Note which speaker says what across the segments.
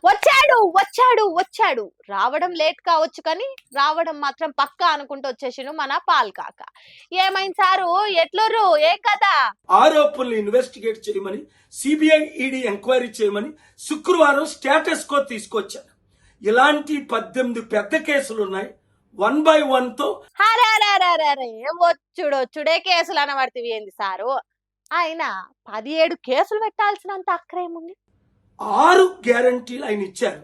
Speaker 1: వచ్చాడు వచ్చాడు వచ్చాడు రావడం లేట్ కావచ్చు కానీ రావడం మాత్రం పక్కా అనుకుంటూ వచ్చేసిను మన పాల్ కాక. ఏమైంది సారు, ఎట్లరు, ఏం కదా?
Speaker 2: ఆరోపణలు ఇన్వెస్టిగేట్ చేయమని సిబిఐ ఈడీ ఎంక్వైరీ చేయమని శుక్రవారం స్టేటస్ కో తీసుకొచ్చారు. ఇలాంటి 18 పెద్ద కేసులు ఉన్నాయి. 1 by 1 తో
Speaker 1: వచ్చుడే కేసులు అనబడితే ఏంది సారు? ఆయన 17 కేసులు పెట్టాల్సినంత అక్కరేముంది?
Speaker 2: 6 గ్యారంటీలు ఆయన ఇచ్చారు.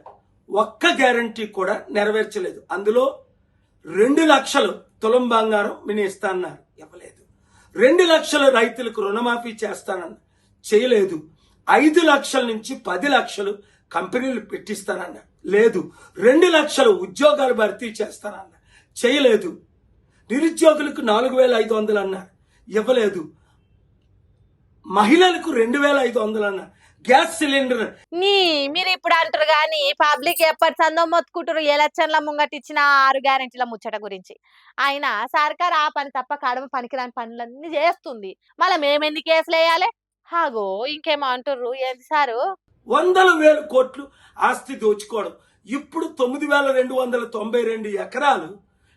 Speaker 2: ఒక్క గ్యారంటీ కూడా నెరవేర్చలేదు. అందులో 2 లక్షలు తులం బంగారం నేను ఇస్తానన్నారు, ఇవ్వలేదు. 2 లక్షల రైతులకు రుణమాఫీ చేస్తానన్నారు, చేయలేదు. 5 లక్షల నుంచి 10 లక్షలు కంపెనీలు పెట్టిస్తానన్నారు, లేదు. 2 లక్షల ఉద్యోగాలు భర్తీ చేస్తానన్నారు, చేయలేదు. నిరుద్యోగులకు 4500 అన్నారు, ఇవ్వలేదు. మహిళలకు 2500 అన్నారు. గ్యాస్ సిలిండర్
Speaker 1: మీరు ఇప్పుడు అంటారు గాని పబ్లిక్ ఎప్పటి సందో మొత్తుకుంటారు ఎలక్షన్ల ముంగట ఇచ్చిన 6 గ్యారెంటీల ముచ్చట గురించి. ఆయన సర్కార్ ఆ పని తప్ప కడమ పనికిరాని పనులన్నీ చేస్తుంది. మళ్ళీ మేమెందుకు కేసులు వేయాలి? హాగో ఇంకేమో అంటారు, ఏంది సారు?
Speaker 2: 100,000 కోట్లు ఆస్తి దోచుకోవడం. ఇప్పుడు 9,292 ఎకరాలు,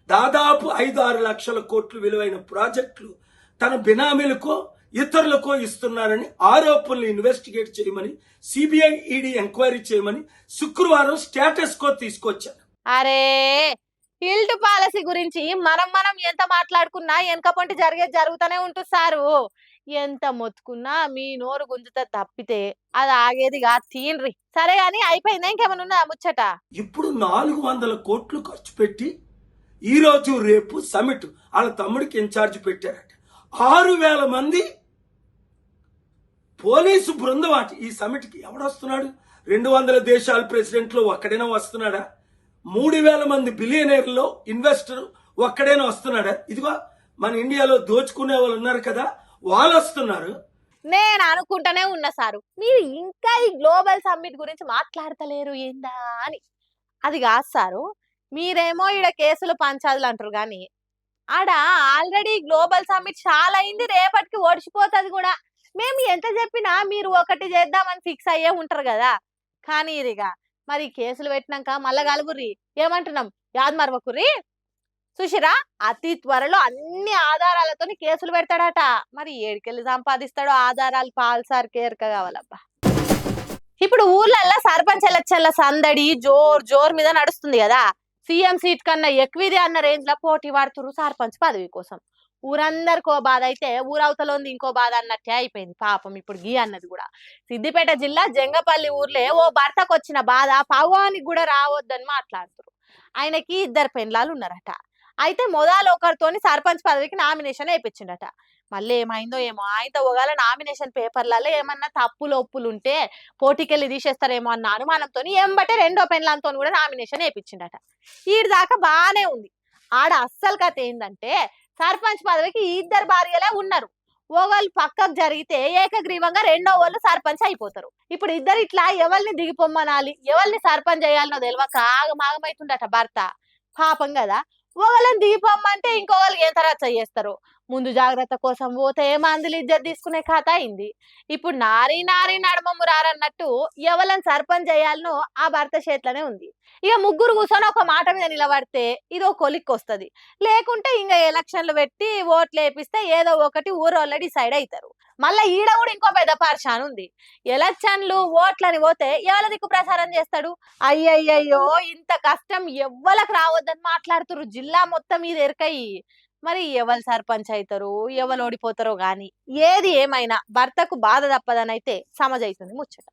Speaker 2: దాదాపు 5-6 లక్షల కోట్లు విలువైన ప్రాజెక్టులు తన బినామీలకో ఇతరులకో ఇస్తున్నారని ఆరోపణలు ఇన్వెస్టిగేట్ చేయమని సిబిఐ ఈడీ ఎంక్వైరీ చేయమని శుక్రవారం స్టేటస్ కో తీసుకొచ్చారు.
Speaker 1: అరే హిల్ట్ పాలసీ గురించి మనం ఎంత మాట్లాడుకున్నా వెనక పొంటి జరుగుతూనే ఉంటుంది సారు. ఎంత మొత్తుకున్నా మీ నోరు గుంజుతా తప్పితే అది ఆగేదిగా తీన్రి. సరే గాని అయిపోయిందా, ఇంకేమైనా ఉందా ముచ్చట?
Speaker 2: ఇప్పుడు 400 కోట్లు ఖర్చు పెట్టి ఈ రోజు రేపు సమిట్ వాళ్ళ తమ్ముడికి ఇన్ఛార్జ్ పెట్టారట. 6,000 మంది పోలీసు బృందం అట. ఈ సమిట్ కి ఎవడొస్తున్నాడు? 200 దేశాల ప్రెసిడెంట్లు ఒక్కడైనా వస్తున్నాడా? 3,000 మంది బిలియనీర్లో ఇన్వెస్టర్ ఒక్కడైనా వస్తున్నాడా? ఇదిగో మన ఇండియాలో దోచుకునే వాళ్ళు ఉన్నారు కదా, వాళ్ళు వస్తున్నారు.
Speaker 1: నేను అనుకుంటానే ఉన్నా సారు, మీరు ఇంకా ఈ గ్లోబల్ సమ్మిట్ గురించి మాట్లాడతలేరు ఏందా అని. అది కాదు సారు, మీరేమో ఈడ కేసులు పంచాదులు అంటారు గాని ఆడ ఆల్రెడీ గ్లోబల్ సమ్మిట్ చాలా అయింది, రేపటికి ఓడిచిపోతుంది కూడా. మేము ఎంత చెప్పినా మీరు ఒకటి చేద్దామని ఫిక్స్ అయ్యే ఉంటారు కదా. కానీ ఇదిగా మరి కేసులు పెట్టినాక మళ్ళా కలుగుర్రి ఏమంటున్నాం, యాద్ మరవకుర్రి. సుషిరా అతి త్వరలో అన్ని ఆధారాలతో కేసులు పెడతాడట. మరి ఏడికెళ్ళి సంపాదిస్తాడో ఆధారాలు పాల్సార్ కేర్క కావాలబ్బా. ఇప్పుడు ఊర్లల్లో సర్పంచ్ ఎలక్షన్ల సందడి జోర్ మీద నడుస్తుంది కదా. సీఎం సీట్ కన్నా ఎక్కువది అన్న రేంజ్ లో పోటీ పడుతున్నారు సర్పంచ్ పదవి కోసం. ఊరందరికో బాధ అయితే ఊరవతలోంది ఇంకో బాధ అన్నట్టే అయిపోయింది పాపం. ఇప్పుడు గీ అన్నది కూడా సిద్దిపేట జిల్లా జంగపల్లి ఊర్లే ఓ భర్తకు వచ్చిన బాధ పగవానికి కూడా రావద్దని మాట్లాడుతున్నారు. ఆయనకి 2 పెండ్లాలు ఉన్నారట. అయితే మొదలు ఒకరితోని సర్పంచ్ పదవికి నామినేషన్ వేయించిండట. మళ్ళీ ఏమైందో ఏమో, ఆయనతో ఒకవేళ నామినేషన్ పేపర్లలో ఏమన్నా తప్పులు ఒప్పులు ఉంటే పోటీకెళ్ళి తీసేస్తారేమో అన్న అనుమానంతో ఎంబటే 2వ పెండ్లంతో కూడా నామినేషన్ వేయించిండట. ఈడి దాకా బానే ఉంది. ఆడ అస్సలు కథ ఏంటంటే సర్పంచ్ పదవికి 2 భార్యలే ఉన్నారు. ఒకళ్ళు పక్కకు జరిగితే ఏకగ్రీవంగా 2వ వాళ్ళు సర్పంచ్ అయిపోతారు. ఇప్పుడు ఇద్దరు ఇట్లా ఎవరిని దిగిపోమ్మనాలి, ఎవరిని సర్పంచ్ చేయాలనో తెలియక ఆగమాగమైతుండట భర్త. పాపం కదా, ఒకళ్ళని దిగిపోమ్మంటే ఇంకొకళ్ళకి ఎంత రచ్చ చేస్తారు. ముందు జాగ్రత్త కోసం పోతే మందులు ఇజ్జత్ తీసుకునే కథ అయింది. ఇప్పుడు నారీ నడమమ్ము రారన్నట్టు ఎవరిని సర్పంచ్ చేయాలనో ఆ భర్త చేతిలోనే ఉంది. ఇక ముగ్గురు కూర్చొని ఒక మాట మీద నిలబడితే ఇది ఒక కొలిక్కి వస్తుంది. లేకుంటే ఇంకా ఎలక్షన్లు పెట్టి ఓట్లు వేపిస్తే ఏదో ఒకటి ఊరోళ్ళ డిసైడ్ అవుతారు. మళ్ళీ ఈడ కూడా ఇంకో పెద్ద పరిశాన్ ఉంది. ఎలక్షన్లు ఓట్లని పోతే ఎవరి దిక్కు ప్రచారం చేస్తాడు? అయ్యయ్యో ఇంత కష్టం ఎవ్వలకు రావద్దని మాట్లాడుతున్నారు జిల్లా మొత్తం మీద ఎరకయి. మరి ఎవరు సర్పంచ్ అవుతారు, ఎవరు ఓడిపోతారో గాని ఏది ఏమైనా భర్తకు బాధ తప్పదని అయితే సమజైతుంది ముచ్చట.